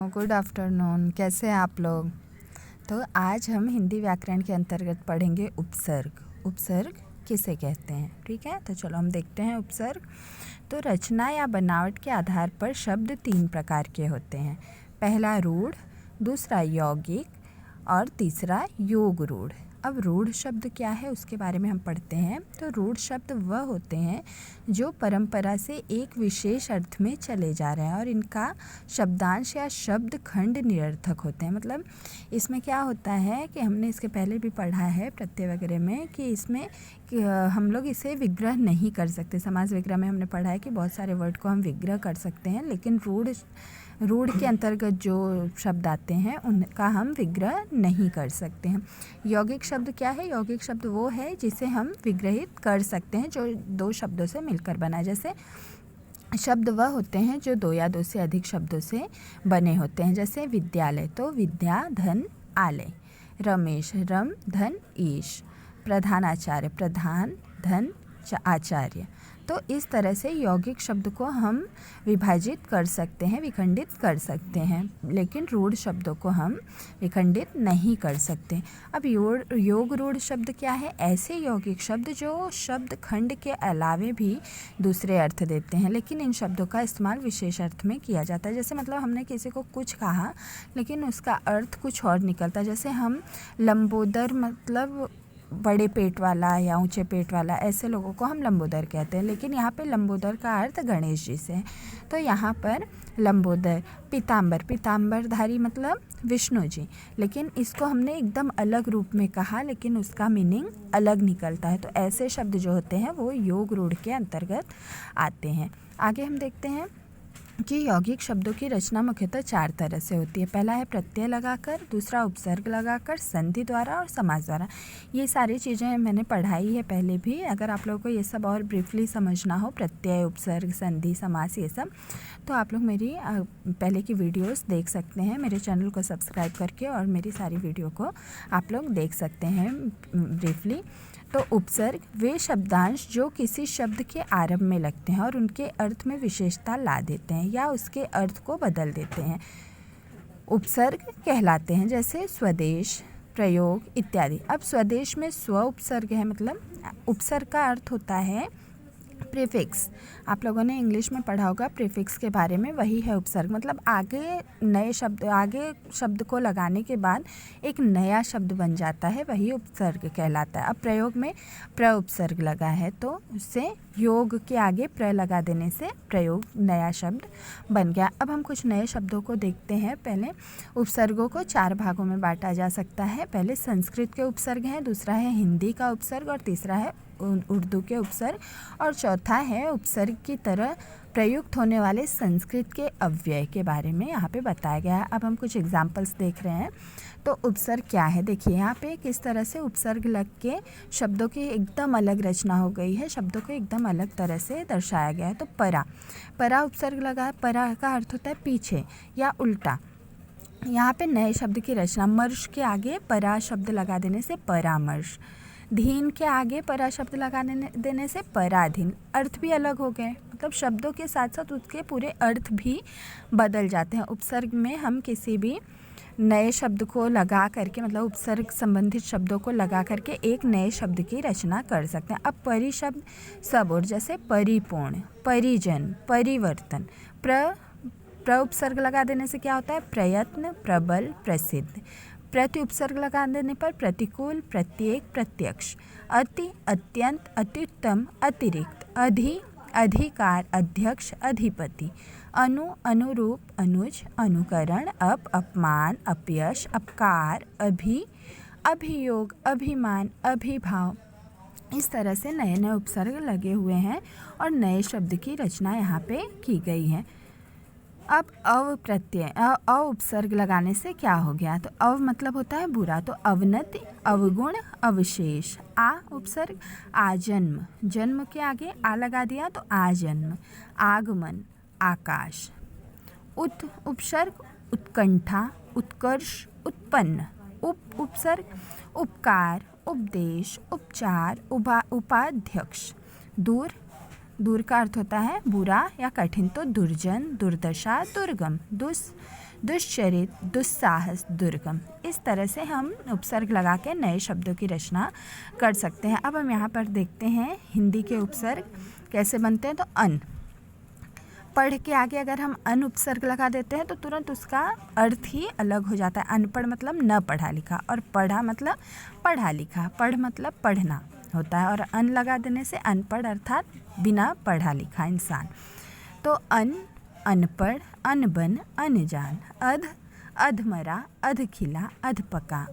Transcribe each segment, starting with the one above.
Good afternoon. कैसे हैं आप लोग? तो आज हम हिंदी व्याकरण के अंतर्गत पढ़ेंगे उपसर्ग। उपसर्ग किसे कहते हैं, ठीक है। तो चलो हम देखते हैं उपसर्ग। तो रचना या बनावट के आधार पर शब्द 3 प्रकार के होते हैं। पहला रूढ़, दूसरा यौगिक और तीसरा योग रूढ़। अब रूढ़ शब्द क्या है उसके बारे में हम पढ़ते हैं। तो रूढ़ शब्द वह होते हैं जो परंपरा से एक विशेष अर्थ में चले जा रहे हैं और इनका शब्दांश या शब्द खंड निरर्थक होते हैं। मतलब इसमें क्या होता है कि हमने इसके पहले भी पढ़ा है प्रत्यय वगैरह में कि इसमें हम लोग इसे विग्रह नहीं कर सकते। समास विग्रह में हमने पढ़ा है कि बहुत सारे वर्ड को हम विग्रह कर सकते हैं, लेकिन रूढ़ के अंतर्गत जो शब्द आते हैं उनका हम विग्रह नहीं कर सकते हैं। यौगिक शब्द क्या है? यौगिक शब्द वो है जिसे हम विग्रहित कर सकते हैं, जो 2 शब्दों से मिलकर बना है। जैसे शब्द वह होते हैं जो 2 या 2 से अधिक शब्दों से बने होते हैं। जैसे विद्यालय, तो विद्या धन आलय। रमेश, रम धन ईश। प्रधानाचार्य, प्रधान धन आचार्य। तो इस तरह से यौगिक शब्द को हम विभाजित कर सकते हैं, विखंडित कर सकते हैं, लेकिन रूढ़ शब्दों को हम विखंडित नहीं कर सकते। अब योग रूढ़ शब्द क्या है? ऐसे यौगिक शब्द जो शब्द खंड के अलावे भी दूसरे अर्थ देते हैं, लेकिन इन शब्दों का इस्तेमाल विशेष अर्थ में किया जाता है। जैसे मतलब हमने किसी को कुछ कहा लेकिन उसका अर्थ कुछ और निकलता है। जैसे हम लंबोदर मतलब बड़े पेट वाला या ऊंचे पेट वाला, ऐसे लोगों को हम लंबोदर कहते हैं, लेकिन यहाँ पे लंबोदर का अर्थ गणेश जी से है। तो यहाँ पर लंबोदर। पीताम्बर, पीताम्बरधारी मतलब विष्णु जी, लेकिन इसको हमने एकदम अलग रूप में कहा लेकिन उसका मीनिंग अलग निकलता है। तो ऐसे शब्द जो होते हैं वो योग रूढ़ के अंतर्गत आते हैं। आगे हम देखते हैं कि यौगिक शब्दों की रचना मुख्यतः 4 तरह से होती है। पहला है प्रत्यय लगाकर, दूसरा उपसर्ग लगाकर, संधि द्वारा और समास द्वारा। ये सारी चीज़ें मैंने पढ़ाई है पहले भी। अगर आप लोगों को ये सब और ब्रीफली समझना हो, प्रत्यय, उपसर्ग, संधि, समास, ये सब, तो आप लोग मेरी पहले की वीडियोस देख सकते हैं। मेरे चैनल को सब्सक्राइब करके और मेरी सारी वीडियो को आप लोग देख सकते हैं ब्रीफली। तो उपसर्ग वे शब्दांश जो किसी शब्द के आरंभ में लगते हैं और उनके अर्थ में विशेषता ला देते हैं या उसके अर्थ को बदल देते हैं, उपसर्ग कहलाते हैं। जैसे स्वदेश, प्रयोग इत्यादि। अब स्वदेश में स्व उपसर्ग है, मतलब उपसर्ग का अर्थ होता है प्रीफिक्स। आप लोगों ने इंग्लिश में पढ़ा होगा प्रीफिक्स के बारे में, वही है उपसर्ग। मतलब आगे शब्द को लगाने के बाद एक नया शब्द बन जाता है, वही उपसर्ग कहलाता है। अब प्रयोग में प्र उपसर्ग लगा है तो उससे योग के आगे प्र लगा देने से प्रयोग नया शब्द बन गया। अब हम कुछ नए शब्दों को देखते हैं। पहले उपसर्गों को 4 भागों में बांटा जा सकता है। पहले संस्कृत के उपसर्ग हैं, दूसरा है हिंदी का उपसर्ग और तीसरा है उर्दू के उपसर्ग और चौथा है उपसर्ग की तरह प्रयुक्त होने वाले संस्कृत के अव्यय के बारे में यहाँ पे बताया गया है। अब हम कुछ एग्जाम्पल्स देख रहे हैं। तो उपसर्ग क्या है, देखिए यहाँ पे किस तरह से उपसर्ग लग के शब्दों की एकदम अलग रचना हो गई है, शब्दों को एकदम अलग तरह से दर्शाया गया है। तो परा उपसर्ग लगा है। परा का अर्थ होता है पीछे या उल्टा। यहाँ पे नए शब्द की रचना, मर्श के आगे परा शब्द लगा देने से परामर्श, धीन के आगे परा शब्द लगा देने से पराधीन। अर्थ भी अलग हो गए, मतलब शब्दों के साथ साथ उसके पूरे अर्थ भी बदल जाते हैं। उपसर्ग में हम किसी भी नए शब्द को लगा करके, मतलब उपसर्ग संबंधित शब्दों को लगा करके एक नए शब्द की रचना कर सकते हैं। अब परि शब्द सब और, जैसे परिपूर्ण, परिजन, परिवर्तन। प्र उपसर्ग लगा देने से क्या होता है? प्रयत्न, प्रबल, प्रसिद्ध। प्रति उपसर्ग लगा देने पर प्रतिकूल, प्रत्येक, प्रत्यक्ष। अति, अत्यंत, अत्युत्तम, अतिरिक्त। अधि, अधिकार, अध्यक्ष, अधिपति। अनु, अनुरूप, अनुज, अनुकरण। अपमान, अपयश, अपकार। अभि, अभियोग, अभिमान, अभिभाव। इस तरह से नए नए उपसर्ग लगे हुए हैं और नए शब्द की रचना यहाँ पे की गई है। अब अव प्रत्यय, अ उपसर्ग लगाने से क्या हो गया? तो अव मतलब होता है बुरा, तो अवनति, अवगुण, अवशेष। आ उपसर्ग, आजन्म, जन्म के आगे आ लगा दिया तो आजन्म। आगमन, आकाश। उत उपसर्ग, उत्कंठा, उत्कर्ष, उत्पन्न। उपसर्ग, उपकार, उपदेश, उपचार, उपाध्यक्ष। दूर का अर्थ होता है बुरा या कठिन, तो दुर्जन, दुर्दशा, दुर्गम। दुश्चरित, दुस्साहस, दुर्गम। इस तरह से हम उपसर्ग लगा के नए शब्दों की रचना कर सकते हैं। अब हम यहाँ पर देखते हैं हिंदी के उपसर्ग कैसे बनते हैं। तो अन, पढ़ के आगे अगर हम अन उपसर्ग लगा देते हैं तो तुरंत उसका अर्थ ही अलग हो जाता है। अनपढ़ मतलब न पढ़ा लिखा, और पढ़ा मतलब पढ़ा लिखा, पढ़ मतलब पढ़ना होता है, और अन लगा देने से अनपढ़ अर्थात बिना पढ़ा लिखा इंसान। तो अन, अनपढ़, अनबन, अनजान। अध, अधमरा, अधखिला, अधपका।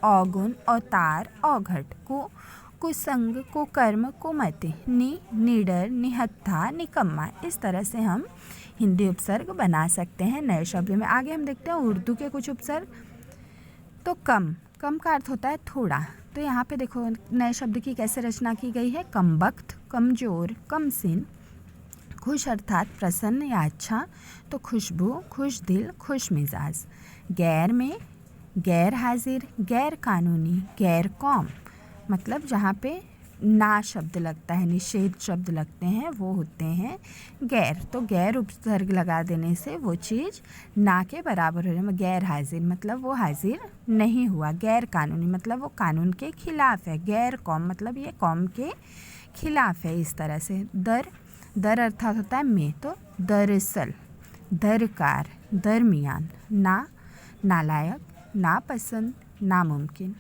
औगुण, औतार, औघट। कुसंग, कुकर्म, कुमति। निडर, निहत्था, निकम्मा। इस तरह से हम हिंदी उपसर्ग बना सकते हैं नए शब्द में। आगे हम देखते हैं उर्दू के कुछ उपसर्ग। तो कम, कम का अर्थ होता है थोड़ा। तो यहाँ पे देखो नए शब्द की कैसे रचना की गई है। कमबख्त, कमजोर, कमसिन। खुश अर्थात प्रसन्न या अच्छा, तो खुशबू, खुश दिल, खुश मिजाज। गैर में गैर हाजिर, गैर कानूनी, गैर कौम। मतलब जहाँ पे ना शब्द लगता है, निषेध शब्द लगते हैं, वो होते हैं गैर। तो गैर उपसर्ग लगा देने से वो चीज़ ना के बराबर हो जाए। गैर हाजिर मतलब वो हाजिर नहीं हुआ। गैर कानूनी मतलब वो कानून के खिलाफ है। गैर कौम मतलब ये कौम के खिलाफ है। इस तरह से दर, दर अर्थात होता है में, तो दरअसल, दरकार, दरमियान। ना, नालायक, नापसंद, नामुमकिन।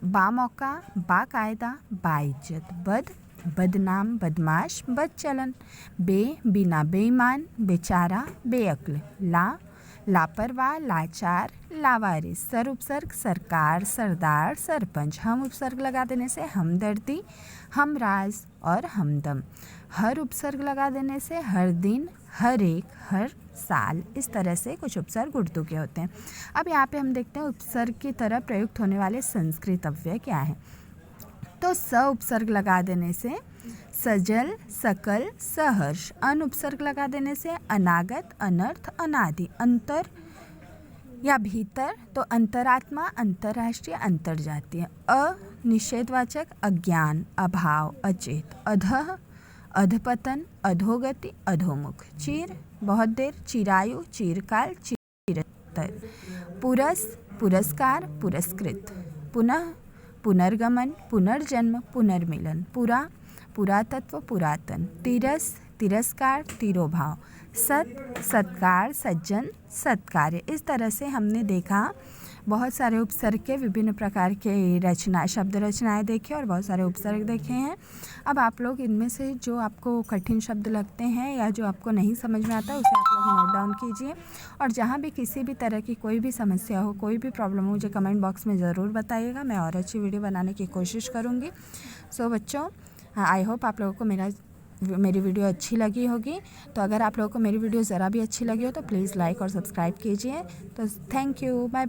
बामौका, बाकायदा, बाइज्जत। बद, बदनाम, बदमाश, बदचलन। बिना, बेईमान, बेचारा, बेअक्ल। लापरवाह, लाचार, लावारिस। सर उपसर्ग सरकार, सरदार, सरपंच। हम उपसर्ग लगा देने से हमदर्दी, हमराज और हमदम। हर उपसर्ग लगा देने से हर दिन, हर एक, हर साल। इस तरह से कुछ उपसर्ग उर्दू के होते हैं। अब यहाँ पे हम देखते हैं उपसर्ग की तरह प्रयुक्त होने वाले संस्कृत अव्यय क्या है। तो स उपसर्ग लगा देने से सजल, सकल, सहर्ष। अन उपसर्ग लगा देने से अनागत, अनर्थ, अनादि। अंतर या भीतर, तो अंतरात्मा, अंतर्राष्ट्रीय, अंतर्जातीय। निषेधवाचक अज्ञान, अभाव, अचेत। अधः, अधपतन, अधोगति, अधोमुख। चिर, बहुत देर, चिरायु, चिरकाल, चिरतर। पुरस, पुरस्कार, पुरस्कृत। पुनः, पुनर्गमन, पुनर्जन्म, पुनर्मिलन। पुरा, पुरातत्व, पुरातन। तिरस, तिरस्कार, तिरोभाव। सत, सत्कार, सज्जन, सत्कार्य। इस तरह से हमने देखा बहुत सारे उपसर्ग के विभिन्न प्रकार के रचना, शब्द रचनाएं देखी और बहुत सारे उपसर्ग देखे हैं। अब आप लोग इनमें से जो आपको कठिन शब्द लगते हैं या जो आपको नहीं समझ में आता है उसे आप लोग नोट डाउन कीजिए, और जहाँ भी किसी भी तरह की कोई भी समस्या हो, कोई भी प्रॉब्लम हो, मुझे कमेंट बॉक्स में ज़रूर बताइएगा। मैं और अच्छी वीडियो बनाने की कोशिश करूँगी। सो बच्चों, आई होप आप लोगों को मेरी वीडियो अच्छी लगी होगी। तो अगर आप लोगों को मेरी वीडियो ज़रा भी अच्छी लगी हो तो प्लीज़ लाइक और सब्सक्राइब कीजिए। तो थैंक यू, बाय।